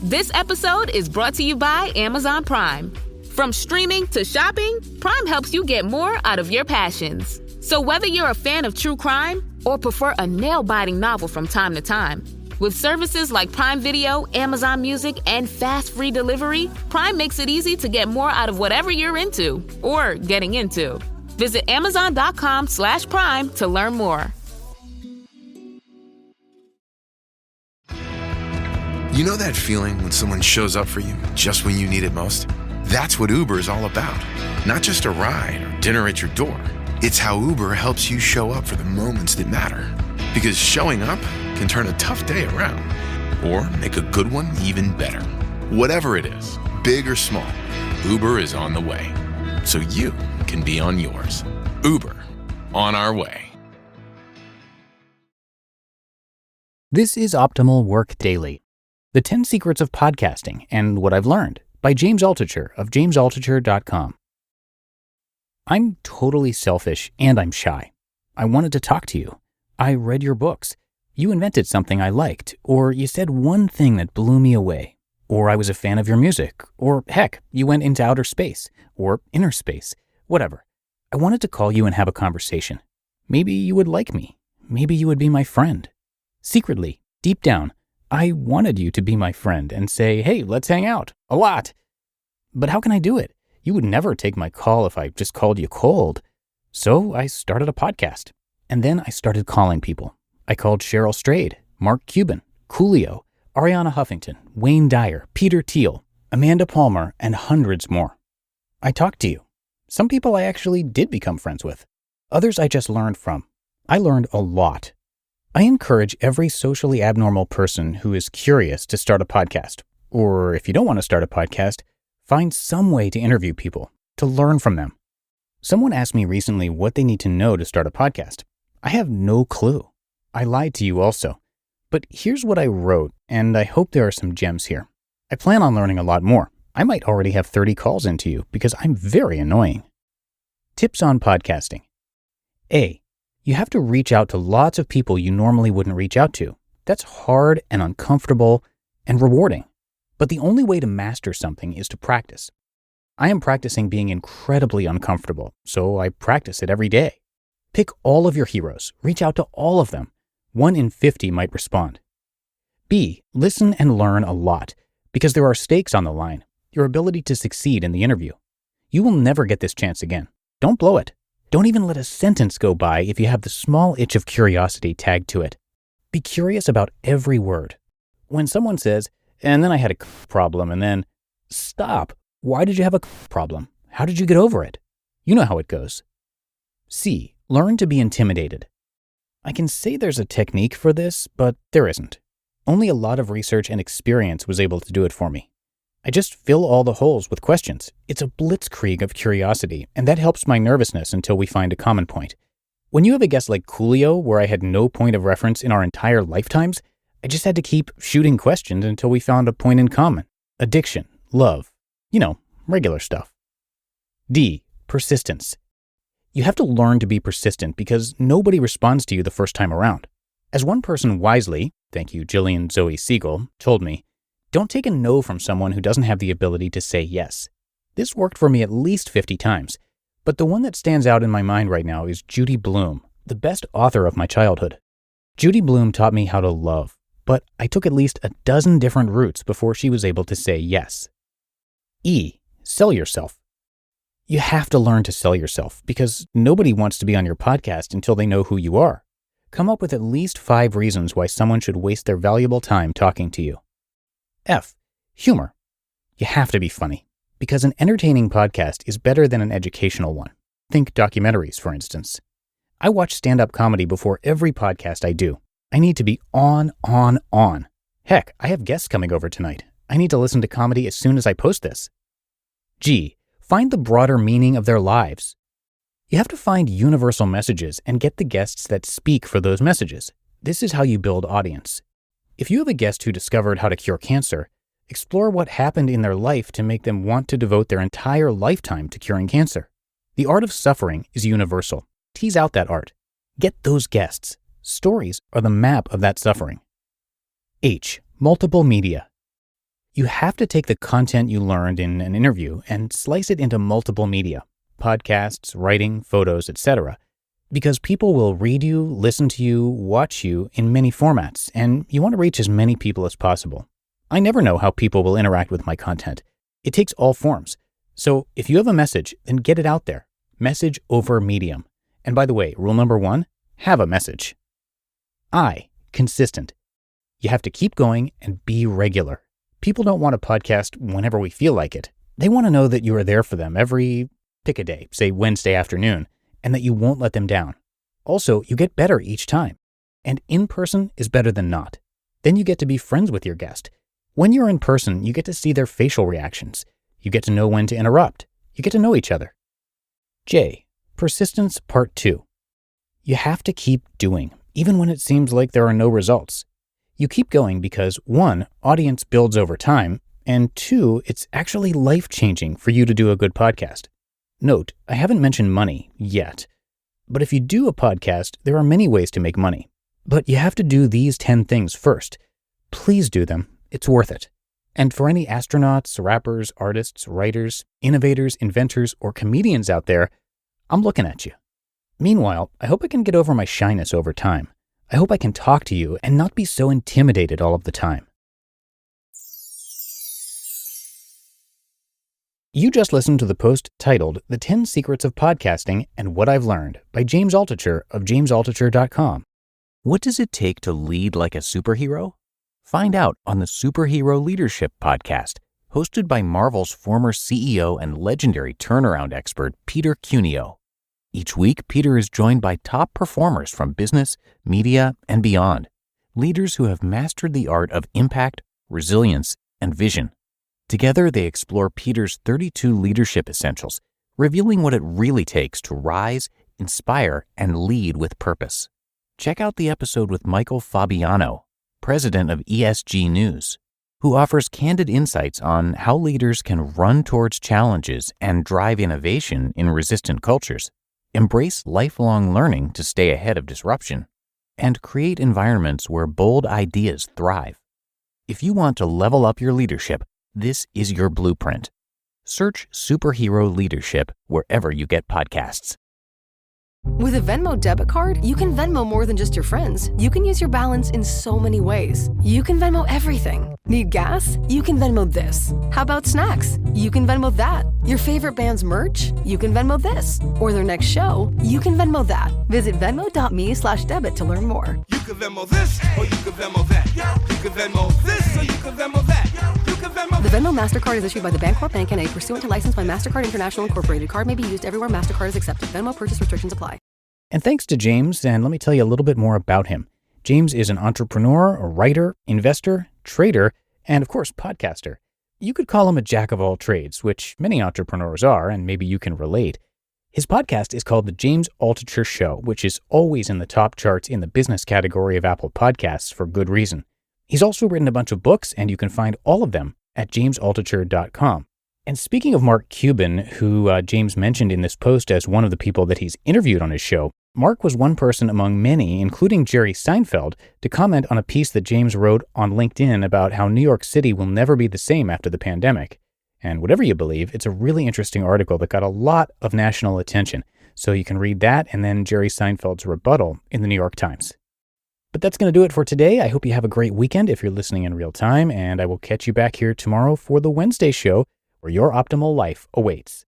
This episode is brought to you by Amazon Prime. From streaming to shopping, Prime helps you get more out of your passions. So whether you're a fan of true crime or prefer a nail-biting novel from time to time, with services like Prime Video, Amazon Music, and fast free delivery, Prime makes it easy to get more out of whatever you're into or getting into. Visit Amazon.com/Prime to learn more. You know that feeling when someone shows up for you just when you need it most? That's what Uber is all about. Not just a ride or dinner at your door. It's how Uber helps you show up for the moments that matter. Because showing up can turn a tough day around or make a good one even better. Whatever it is, big or small, Uber is on the way. So you can be on yours. Uber, on our way. This is Optimal Work Daily, the 10 Secrets of Podcasting and What I've Learned by James Altucher of jamesaltucher.com. I'm totally selfish and I'm shy. I wanted to talk to you. I read your books. You invented something I liked, or you said one thing that blew me away, or I was a fan of your music, or heck, you went into outer space, or inner space, whatever. I wanted to call you and have a conversation. Maybe you would like me. Maybe you would be my friend. Secretly, deep down, I wanted you to be my friend and say, hey, let's hang out. A lot. But how can I do it? You would never take my call if I just called you cold. So I started a podcast. And then I started calling people. I called Cheryl Strayed, Mark Cuban, Coolio, Ariana Huffington, Wayne Dyer, Peter Thiel, Amanda Palmer, and hundreds more. I talked to you. Some people I actually did become friends with. Others I just learned from. I learned a lot. I encourage every socially abnormal person who is curious to start a podcast. Or if you don't want to start a podcast, find some way to interview people, to learn from them. Someone asked me recently what they need to know to start a podcast. I have no clue. I lied to you also. But here's what I wrote, and I hope there are some gems here. I plan on learning a lot more. I might already have 30 calls into you because I'm very annoying. Tips on podcasting. A. You have to reach out to lots of people you normally wouldn't reach out to. That's hard and uncomfortable and rewarding. But the only way to master something is to practice. I am practicing being incredibly uncomfortable, so I practice it every day. Pick all of your heroes. Reach out to all of them. 1 in 50 might respond. B. Listen and learn a lot, because there are stakes on the line. Your ability to succeed in the interview. You will never get this chance again. Don't blow it. Don't even let a sentence go by if you have the small itch of curiosity tagged to it. Be curious about every word. When someone says, and then I had a problem, and then, stop. Why did you have a problem? How did you get over it? You know how it goes. C. Learn to be intimidated. I can say there's a technique for this, but there isn't. Only a lot of research and experience was able to do it for me. I just fill all the holes with questions. It's a blitzkrieg of curiosity, and that helps my nervousness until we find a common point. When you have a guest like Coolio, where I had no point of reference in our entire lifetimes, I just had to keep shooting questions until we found a point in common. Addiction, love, regular stuff. D. Persistence. You have to learn to be persistent because nobody responds to you the first time around. As one person wisely, thank you Jillian Zoe Siegel, told me, don't take a no from someone who doesn't have the ability to say yes. This worked for me at least 50 times, but the one that stands out in my mind right now is Judy Blume, the best author of my childhood. Judy Blume taught me how to love, but I took at least a dozen different routes before she was able to say yes. E. Sell yourself. You have to learn to sell yourself because nobody wants to be on your podcast until they know who you are. Come up with at least 5 reasons why someone should waste their valuable time talking to you. F. Humor. You have to be funny because an entertaining podcast is better than an educational one. Think documentaries, for instance. I watch stand-up comedy before every podcast I do. I need to be on. Heck, I have guests coming over tonight. I need to listen to comedy as soon as I post this. G. Find the broader meaning of their lives. You have to find universal messages and get the guests that speak for those messages. This is how you build audience. If you have a guest who discovered how to cure cancer, explore what happened in their life to make them want to devote their entire lifetime to curing cancer. The art of suffering is universal. Tease out that art. Get those guests. Stories are the map of that suffering. H. Multiple media. You have to take the content you learned in an interview and slice it into multiple media, podcasts, writing, photos, etc., because people will read you, listen to you, watch you in many formats, and you want to reach as many people as possible. I never know how people will interact with my content. It takes all forms. So if you have a message, then get it out there. Message over medium. And by the way, rule number 1, have a message. Consistent. You have to keep going and be regular. People don't want a podcast whenever we feel like it. They want to know that you are there for them pick a day, say Wednesday afternoon, and that you won't let them down. Also, you get better each time. And in person is better than not. Then you get to be friends with your guest. When you're in person, you get to see their facial reactions. You get to know when to interrupt. You get to know each other. J, persistence part 2. You have to keep doing, even when it seems like there are no results. You keep going because 1, audience builds over time, and 2, it's actually life-changing for you to do a good podcast. Note, I haven't mentioned money yet, but if you do a podcast, there are many ways to make money. But you have to do these 10 things first. Please do them. It's worth it. And for any astronauts, rappers, artists, writers, innovators, inventors, or comedians out there, I'm looking at you. Meanwhile, I hope I can get over my shyness over time. I hope I can talk to you and not be so intimidated all of the time. You just listened to the post titled The 10 Secrets of Podcasting and What I've Learned by James Altucher of jamesaltucher.com. What does it take to lead like a superhero? Find out on the Superhero Leadership Podcast, hosted by Marvel's former CEO and legendary turnaround expert, Peter Cuneo. Each week, Peter is joined by top performers from business, media, and beyond, leaders who have mastered the art of impact, resilience, and vision. Together, they explore Peter's 32 leadership essentials, revealing what it really takes to rise, inspire, and lead with purpose. Check out the episode with Michael Fabiano, president of ESG News, who offers candid insights on how leaders can run towards challenges and drive innovation in resistant cultures, embrace lifelong learning to stay ahead of disruption, and create environments where bold ideas thrive. If you want to level up your leadership, this is your blueprint. Search Superhero Leadership wherever you get podcasts. With a Venmo debit card, you can Venmo more than just your friends. You can use your balance in so many ways. You can Venmo everything. Need gas? You can Venmo this. How about snacks? You can Venmo that. Your favorite band's merch? You can Venmo this. Or their next show? You can Venmo that. Visit venmo.me/debit to learn more. You can Venmo this, or you can Venmo that. You can Venmo this, or you can Venmo that. You can Venmo. The Venmo MasterCard is issued by the Bancorp Bank N.A. pursuant to license by MasterCard International Incorporated. Card may be used everywhere MasterCard is accepted. Venmo purchase restrictions apply. And thanks to James, and let me tell you a little bit more about him. James is an entrepreneur, a writer, investor, trader, and of course, podcaster. You could call him a jack of all trades, which many entrepreneurs are, and maybe you can relate. His podcast is called The James Altucher Show, which is always in the top charts in the business category of Apple Podcasts for good reason. He's also written a bunch of books, and you can find all of them at jamesaltucher.com. And speaking of Mark Cuban, who James mentioned in this post as one of the people that he's interviewed on his show, Mark was one person among many, including Jerry Seinfeld, to comment on a piece that James wrote on LinkedIn about how New York City will never be the same after the pandemic. And whatever you believe, it's a really interesting article that got a lot of national attention. So you can read that and then Jerry Seinfeld's rebuttal in the New York Times. But that's going to do it for today. I hope you have a great weekend if you're listening in real time, and I will catch you back here tomorrow for the Wednesday show, where your optimal life awaits.